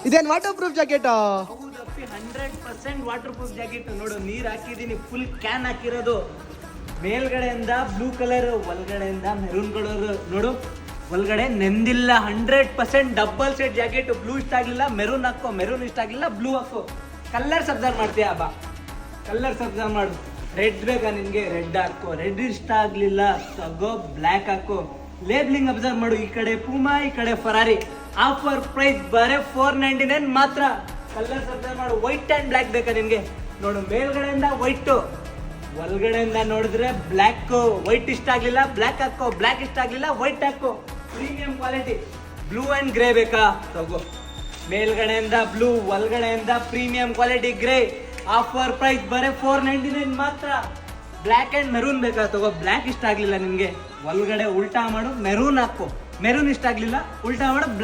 ಇದೇನ್ waterproof jacket? ಹೌದಪ್ಪಿ 100% waterproof jacket. ನೋಡು ನೀರ್ ಹಾಕಿದೀನಿ, ಫುಲ್ ಕ್ಯಾನ್ ಹಾಕಿರೋದು. ಮೇಲ್ಗಡೆಯಿಂದ ಬ್ಲೂ ಕಲರ್, ಒಳಗಡೆಯಿಂದ ಮೆರೂನ್ ಕಲರ್. ನೋಡು ಒಳಗಡೆ ನೆಂದಿಲ್ಲ. 100% ಡಬಲ್ ಸೆಟ್ ಜಾಕೆಟ್. ಬ್ಲೂ ಇಷ್ಟ ಆಗ್ಲಿಲ್ಲ ಮೆರೂನ್ ಹಾಕೋ, ಮೆರೂನ್ ಇಷ್ಟ ಆಗ್ಲಿಲ್ಲ ಬ್ಲೂ ಹಾಕೋ. ಕಲರ್ಸ್ ಅಬ್ಸರ್ವ್ ಮಾಡ್ತೀಯ ಬಾ, ಕಲರ್ಸ್ ಅಬ್ಸರ್ವ್ ಮಾಡು. ರೆಡ್ ಬೇಕಾ ನಿನ್ಗೆ, ರೆಡ್ ಹಾಕೋ. ರೆಡ್ ಇಷ್ಟ ಆಗ್ಲಿಲ್ಲ ತಗೋ, ಬ್ಲ್ಯಾಕ್ ಹಾಕೋ. ಲೇಬ್ಲಿಂಗ್ ಅಬ್ಸರ್ವ್ ಮಾಡು. ಈ ಕಡೆ ಪೂಮಾ, ಈ ಕಡೆ ಫರಾರಿ. ಆಫರ್ ಪ್ರೈಸ್ ಬರೇ 499 ಮಾತ್ರ. ಕಲರ್ಸ್ ಅಬ್ಸರ್ವ್ ಮಾಡು. ವೈಟ್ ಅಂಡ್ ಬ್ಲ್ಯಾಕ್ ಬೇಕಾ ನಿನ್ಗೆ? ನೋಡು ಮೇಲ್ಗಡೆಯಿಂದ ವೈಟ್, ಒಳಗಡೆಯಿಂದ ನೋಡಿದ್ರೆ ಬ್ಲ್ಯಾಕ್. ವೈಟ್ ಇಷ್ಟ ಆಗ್ಲಿಲ್ಲ ಬ್ಲ್ಯಾಕ್ ಹಾಕೋ, ಬ್ಲ್ಯಾಕ್ ಇಷ್ಟ ಆಗ್ಲಿಲ್ಲ ವೈಟ್ ಹಾಕೋ. Premium quality. Blue and grey ಬೇಕಾ ತಗೋ. ಮೇಲ್ಗಡೆಯಿಂದ ಬ್ಲೂ, ಒಳಗಡೆಯಿಂದ premium quality grey. Offer price ಬರೇ 499 ಮಾತ್ರ. ಬ್ಲ್ಯಾಕ್ ಅಂಡ್ ಮೆರೂನ್ ಬೇಕಾ ತಗೋ. ಬ್ಲ್ಯಾಕ್ ಇಷ್ಟ ಆಗ್ಲಿಲ್ಲ ನಿನ್ಗೆ, ಒಳಗಡೆ ಉಲ್ಟಾ ಮಾಡು ಮೆರೂನ್ ಹಾಕೋ. ಮೆರೂನ್ ಇಷ್ಟ ಆಗ್ಲಿಲ್ಲ ಉಲ್ಟಾ ಮಾಡು ಬ್ಲ್ಯಾಕ್